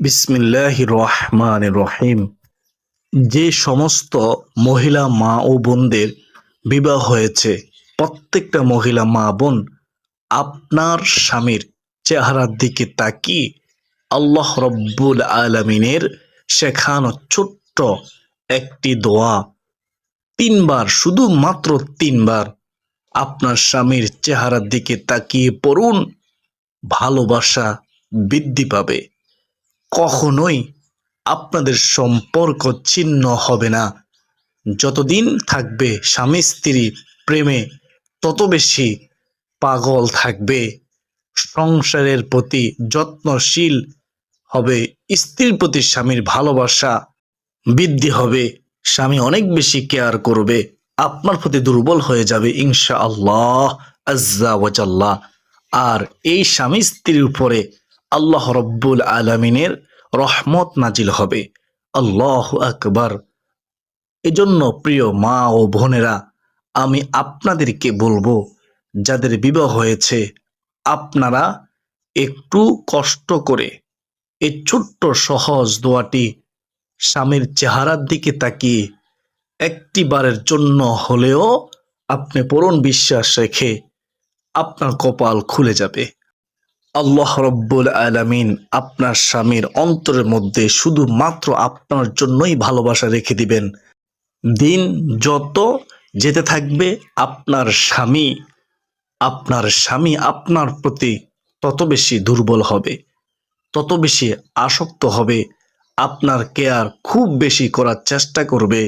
বিসমিল্লাহির রহমানির রহিম। যে সমস্ত মহিলা মা ও বোনদের বিবাহ হয়েছে, প্রত্যেকটা মহিলা মা বোন আপনার স্বামীর চেহারার দিকে তাকিয়ে আল্লাহ রব্বুল আলমিনের শেখানো ছোট্ট একটি দোয়া তিনবার, শুধুমাত্র তিনবার আপনার স্বামীর চেহারার দিকে তাকিয়ে পড়ুন। ভালোবাসা বৃদ্ধি পাবে। কখনোই আপনাদের সম্পর্ক ছিন্ন হবে না। যতদিন থাকবে স্বামী স্ত্রী প্রেমে, তত বেশি পাগল থাকবে। সংসারের প্রতি যত্নশীল হবে। স্ত্রীর প্রতি স্বামীর ভালোবাসা বৃদ্ধি হবে। স্বামী অনেক বেশি কেয়ার করবে। আপনার প্রতি দুর্বল হয়ে যাবে ইনশাআল্লাহ আজ্জা ওয়াজাল্লাহ। আর এই স্বামী স্ত্রীর উপরে আল্লাহ রব্বুল আলমিনের রহমত নাজিল হবে। আল্লাহু আকবার। এজন্য প্রিয় মা ও বোনেরা, আমি আপনাদেরকে বলবো, যাদের বিবাহ হয়েছে, আপনারা একটু কষ্ট করে এই ছোট্ট সহজ দোয়াটি স্বামীর চেহারার দিকে তাকিয়ে একটি বারের জন্য হলেও আপনি পূরণ বিশ্বাস রেখে আপনার কপাল খুলে যাবে। আল্লাহ রব্বুল আলামিন আপনার স্বামীর অন্তরের মধ্যে শুধুমাত্র আপনার জন্যই ভালোবাসা রেখে দিবেন। দিন যত যেতে থাকবে, আপনার স্বামী আপনার প্রতি তত বেশি দুর্বল হবে, তত বেশি আসক্ত হবে, আপনার কেয়ার খুব বেশি করার চেষ্টা করবে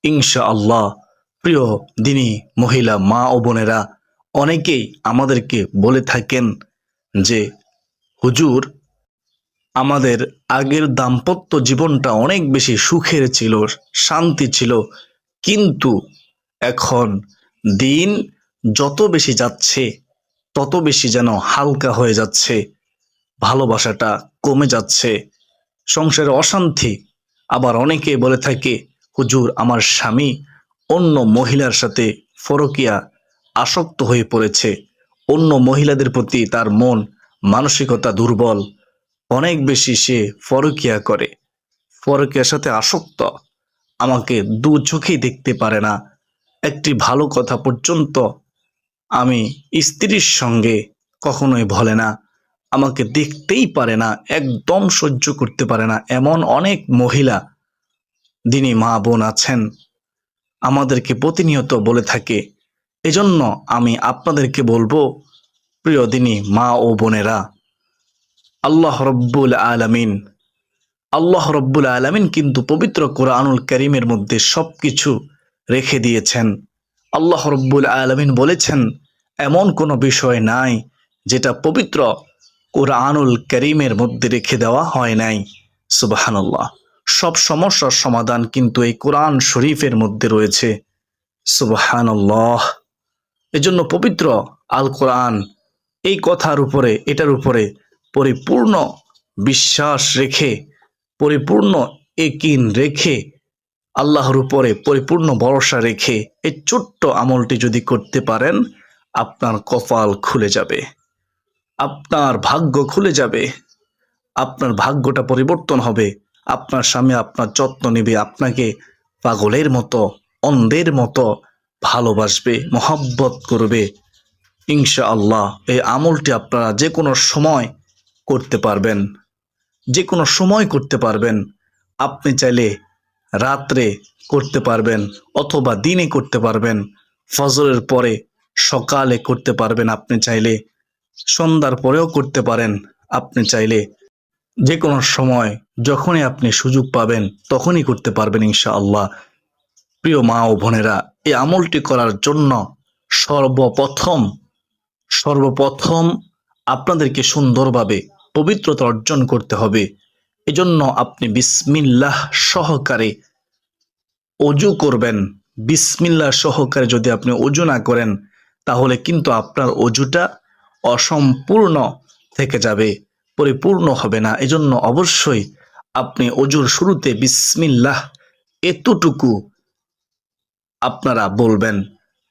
ইনশাআল্লাহ। প্রিয় দিনী মহিলা মা ও বোনেরা, অনেকেই আমাদেরকে বলে থাকেন যে হুজুর, আমাদের আগের দাম্পত্য জীবনটা অনেক বেশি সুখের ছিল, শান্তি ছিল, কিন্তু এখন দিন যত বেশি যাচ্ছে তত বেশি যেন হালকা হয়ে যাচ্ছে, ভালোবাসাটা কমে যাচ্ছে, সংসারে অশান্তি। আবার অনেকে বলে থাকে, হুজুর, আমার স্বামী অন্য মহিলার সাথে ফরকিয়া আসক্ত হয়ে পড়েছে, অন্য মহিলাদের প্রতি তার মন মানসিকতা দুর্বল, অনেক বেশি সে ফরকিয়া করে, ফরকিয়ার সাথে আসক্ত, আমাকে দু চোখেই দেখতে পারে না, একটি ভালো কথা পর্যন্ত আমি স্ত্রীর সঙ্গে কখনোই বলে না, আমাকে দেখতেই পারে না, একদম সহ্য করতে পারে না। এমন অনেক মহিলা দিনী মা বোন আছেন, আমাদেরকে প্রতিনিয়ত বলে থাকে। এজন্য আমি আপনাদেরকে বলবো, প্রিয় দিনী মা ও বোনেরা, আল্লাহ রব্বুল আলামিন কিন্তু পবিত্র কোরআনুল কারীমের মধ্যে সবকিছু রেখে দিয়েছেন। আল্লাহ রব্বুল আলামিন বলেছেন, এমন কোনো বিষয় নাই যেটা পবিত্র কোরআনুল কারীমের মধ্যে রেখে দেওয়া হয় নাই। সুবহানাল্লাহ। সব সমস্যার সমাধান কিন্তু এই কোরআন শরীফের মধ্যে রয়েছে। সুবহানাল্লাহ। এজন্য পবিত্র আল কোরআন এই কথার উপরে, এটার উপরে পরিপূর্ণ বিশ্বাস রেখে, পরিপূর্ণ একিন রেখে, আল্লাহর উপরে পরিপূর্ণ ভরসা রেখে এই ছোট্ট আমলটি যদি করতে পারেন, আপনার কপাল খুলে যাবে, আপনার ভাগ্য খুলে যাবে, আপনার ভাগ্যটা পরিবর্তন হবে। আপনার স্বামী আপনার যত্ন নেবে, আপনাকে পাগলের মতো, অন্ধের মতো ভালোবাসবে, মহব্বত করবে ইনশাআল্লাহ। এই আমলটি আপনারা যে কোনো সময় করতে পারবেন, যে কোনো সময় করতে পারবেন। আপনি চাইলে রাত্রে করতে পারবেন, অথবা দিনে করতে পারবেন, ফজরের পরে, সকালে করতে পারবেন, আপনি চাইলে সন্ধ্যার পরেও করতে পারেন, আপনি চাইলে যে কোনো সময়, যখনই আপনি সুযোগ পাবেন তখনই করতে পারবেন ইনশাআল্লাহ। প্রিয় মা ও বোনেরা, এই আমলটি করার জন্য সর্বপ্রথম সর্বপ্রথম আপনাদেরকে সুন্দরভাবে পবিত্রতা অর্জন করতে হবে। এজন্য আপনি বিসমিল্লাহ সহকারে অজু করবেন। বিসমিল্লাহ সহকারে যদি আপনি অজু না করেন, তাহলে কিন্তু আপনার অজুটা অসম্পূর্ণ থেকে যাবে, পরিপূর্ণ হবে না। এজন্য অবশ্যই আপনি অজুর শুরুতে বিসমিল্লাহ এতটুকু আপনারা বলবেন।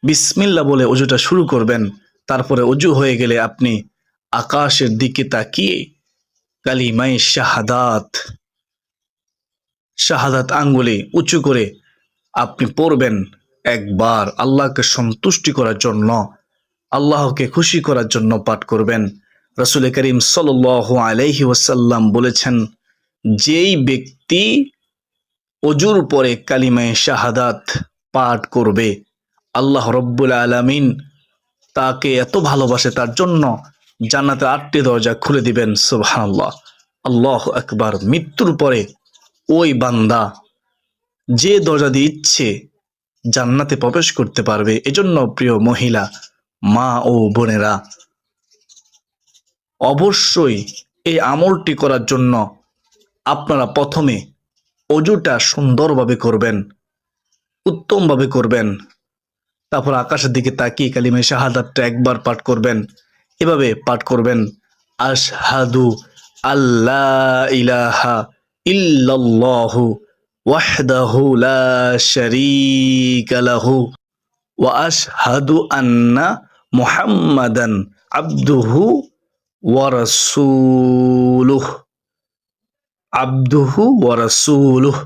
বিসমিল্লাহ বলে অজুটা শুরু করবেন। তারপরে অজু হয়ে গেলে আপনি আকাশের দিকে তাকিয়ে কালিমায়ে শাহাদাত, শাহাদাত আঙ্গুলে উঁচু করে আপনি পড়বেন একবার, আল্লাহকে সন্তুষ্টি করার জন্য, আল্লাহকে খুশি করার জন্য পাঠ করবেন। রাসূল করিম সাল্লাল্লাহু আলাইহি ওয়াসাল্লাম বলেছেন, যেই ব্যক্তি অজুর পরে কালিমায়ে শাহাদাত পাঠ করবে, আল্লাহ রব্বুল আলামিন তাকে এত ভালোবাসে, তার জন্য জান্নাতের 8টি দরজা খুলে দিবেন। সুবহানাল্লাহ, আল্লাহু আকবার। মৃত্যুর পরে ওই বান্দা যে দরজা দিয়ে ইচ্ছে জান্নাতে প্রবেশ করতে পারবে। এজন্য প্রিয় মহিলা, মা ও বোনেরা, অবশ্যই এই আমলটি করার জন্য আপনারা প্রথমে অজুটা সুন্দরভাবে করবেন, উত্তমভাবে করবেন। তারপর আকাশের দিকে তাকিয়ে কালিমা শাহাদাতটা একবার পাঠ করবেন। এভাবে পাঠ করবেন, আশহাদু আল্লা ইলাহা ইল্লাল্লাহু ওয়াহদাহু লা শারীকা লাহু ওয়া আশহাদু আন্না মুহাম্মাদান আবদুহু ওয়া রাসূলুহু, আবদুহু ওয়া রাসূলুহু।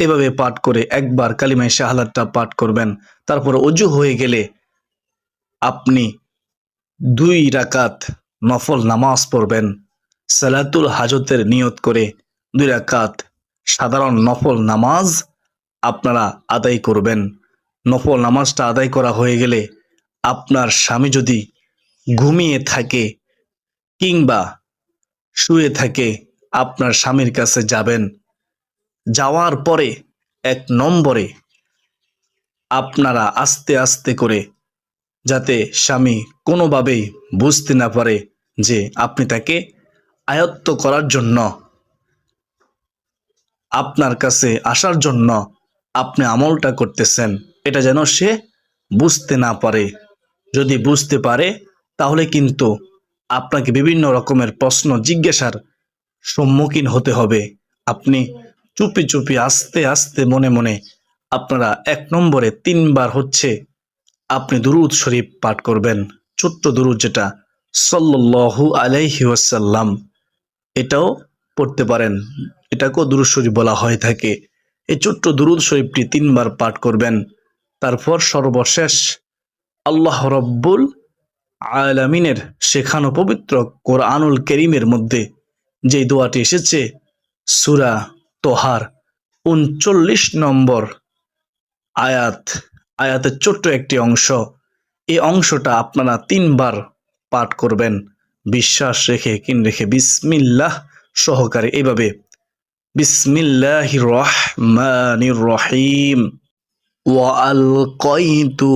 এভাবে পাঠ করে একবার কালিমায়ে শাহাদাতটা পাঠ করবেন। তারপর ওযু হয়ে গেলে আপনি 2 রাকাত নফল নামাজ পড়বেন। সালাতুল হাজতের নিয়ত করে 2 রাকাত সাধারণ নফল নামাজ আপনারা আদায় করবেন। নফল নামাজটা আদায় করা হয়ে গেলে আপনার স্বামী যদি ঘুমিয়ে থাকে কিংবা শুয়ে থাকে, আপনার স্বামীর কাছে যাবেন। যাওয়ার পরে 1 নম্বরে আপনারা আস্তে আস্তে করে, যাতে স্বামী কোনোভাবেই বুঝতে না পারে যে আপনি তাকে আয়ত্ত করার জন্য, আপনার কাছে আসার জন্য আপনি আমলটা করতেছেন, এটা যেন সে বুঝতে না পারে। যদি বুঝতে পারে তাহলে কিন্তু আপনাকে বিভিন্ন রকমের প্রশ্ন জিজ্ঞাসার সম্মুখীন হতে হবে। আপনি চুপি চুপি আস্তে আস্তে মনে মনে আপনারা 1 নম্বরে 3 বার হচ্ছে আপনি দুরূদ শরীফ পাঠ করবেন, ছোট্ট দুরূদ যেটা সাল্লাল্লাহু আলাইহি ওয়াসাল্লাম, এটাও পড়তে পারেন, এটাকেও দুরূদ শরীফ বলা হয়ে থাকে। এই ছোট্ট দুরূদ শরীফটি 3 বার পাঠ করবেন। তারপর সর্বশেষ আল্লাহ রব্বুল আলামিনের শেখানো পবিত্র কোরআনুল কারীমের মধ্যে যে দোয়াটি এসেছে, সূরা তোহার 39 নম্বর আয়াতের ছোট্ট একটি অংশ, এই অংশটা আপনারা 3 বার পাঠ করবেন বিশ্বাস রেখে, বিসমিল্লাহ সহকারে। এইভাবে, বিসমিল্লাহির রহমানির রহিম, ওয়া আলকাইতু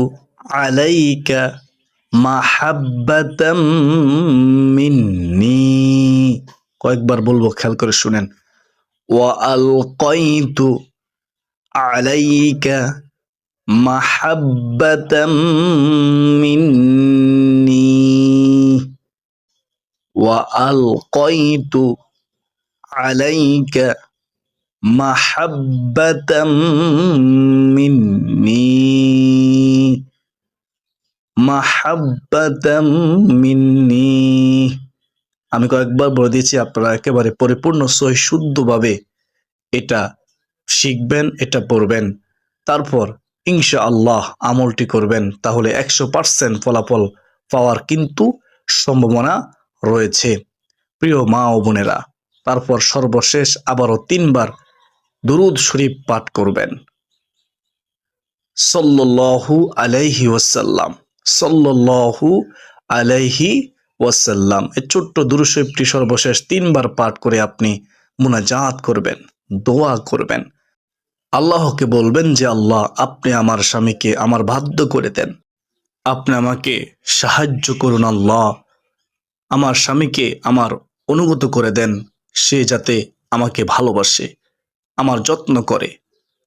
আলাইকা মাহাব্বাতাম মিন্নি। কয়েকবার বলবো, খেয়াল করে শুনেন। ওয়া আলকাইতু আলাইকা মাহাব্বাতাম মিন্নি ওয়া আলকাইতু আলাইকা মাহাব্বাতাম মিন্নি, মাহাব্বাতাম মিন্নি। আমি কয়েকবার বলে দিয়েছি, আপনারা একেবারে পরিপূর্ণ সহি শুদ্ধভাবে এটা শিখবেন, এটা পড়বেন। তারপর ইনশাআল্লাহ আমলটি করবেন, তাহলে 100% ফলাফল পাওয়ার কিন্তু সম্ভাবনা রয়েছে প্রিয় মা ও বোনেরা। তারপর সর্বশেষ আবারও 3 বার দুরূদ শরীফ পাঠ করবেন, সাল্লাল্লাহু আলাইহি ওয়াসাল্লাম, সাল্লাল্লাহু আলাইহি ওয়াসাল্লাম। এই ছোট্ট দুরূদ শরীফটি সর্বশেষ 3 বার পাঠ করে আপনি মুনাজাত করবেন, দোয়া করবেন। আল্লাহকে বলবেন যে আল্লাহ, আপনি আমার স্বামীকে আমার বাধ্য করে দেন, আপনি আমাকে সাহায্য করুন। আল্লাহ, আমার স্বামীকে আমার অনুগত করে দেন, সে যাতে আমাকে ভালোবাসে, আমার যত্ন করে,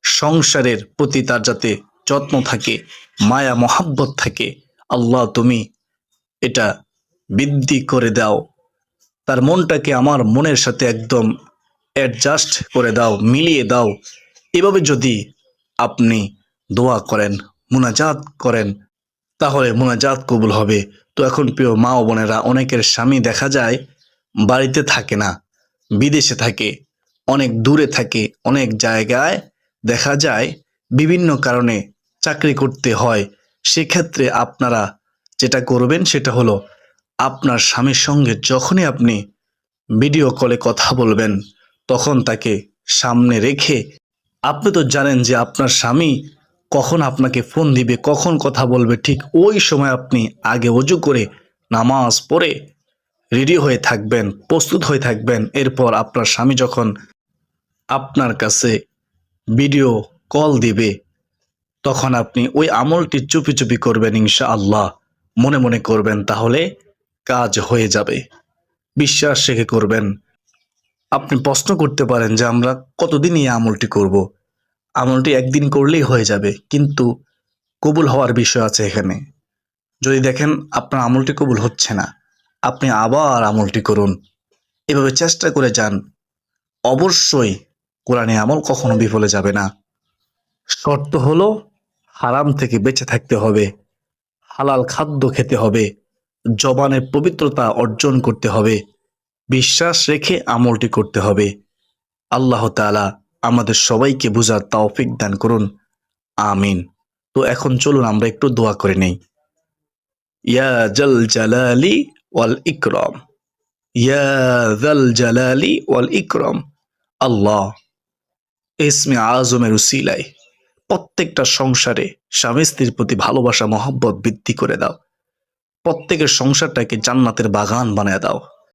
সংসারের প্রতি তার যাতে যত্ন থাকে, মায়া মহাব্বত থাকে। আল্লাহ, তুমি এটা বৃদ্ধি করে দাও, তার মনটাকে আমার মনের সাথে একদম অ্যাডজাস্ট করে দাও, মিলিয়ে দাও। এভাবে যদি আপনি দোয়া করেন, মুনাজাত করেন, তাহলে মুনাজাত কবুল হবে। তো এখন প্রিয় মা ও বোনেরা, অনেকের স্বামী দেখা যায় বাড়িতে থাকে না, বিদেশে থাকে, অনেক দূরে থাকে, অনেক জায়গায় দেখা যায় বিভিন্ন কারণে চাকরি করতে হয়। সেক্ষেত্রে আপনারা যেটা করবেন সেটা হলো আপনার স্বামীর সঙ্গে যখনই আপনি ভিডিও কলে কথা বলবেন তখন তাকে সামনে রেখে, আপনি তো জানেন যে আপনার স্বামী কখন আপনাকে ফোন দিবে, কখন কথা বলবে, ঠিক ওই সময় আপনি আগে ওযু করে নামাজ পড়ে রেডি হয়ে থাকবেন, প্রস্তুত হয়ে থাকবেন। এরপর আপনার স্বামী যখন আপনার কাছে ভিডিও কল দিবে তখন আপনি ওই আমলটি চুপি চুপি করবেন ইনশাআল্লাহ, মনে মনে করবেন, তাহলে কাজ হয়ে যাবে। বিশ্বাস রেখে করবেন। আপনি প্রশ্ন করতে পারেন যে আমরা কতদিন এই আমলটি করব। আমলটি একদিন করলেই হয়ে যাবে, কিন্তু কবুল হওয়ার বিষয় আছে এখানে। যদি দেখেন আপনার আমলটি কবুল হচ্ছে না, আপনি আবার আমলটি করুন, এভাবে চেষ্টা করে যান। অবশ্যই কোরআনে আমল কখনো বিফলে যাবে না। শর্ত হলো হারাম থেকে বেঁচে থাকতে হবে, হালাল খাদ্য খেতে হবে, জবানের পবিত্রতা অর্জন করতে হবে, বিশ্বাস রেখে আমলটি করতে হবে। আল্লাহ তাআলা আমাদের সবাইকে বুঝার তৌফিক দান করুন, আমিন। তো এখন চলুন আমরা একটু দোয়া করে নেই। ইয়া জাল জালালি ওয়াল ইকরাম, ইয়া জাল জালালি ওয়াল ইকরাম। আল্লাহ ইসমে আজমের উসিলায় প্রত্যেকটা সংসারে স্বামী স্ত্রীর প্রতি ভালোবাসা মহব্বত বৃদ্ধি করে দাও। প্রত্যেকের সংসারটাকে জান্নাতের বাগান বানায় দাও।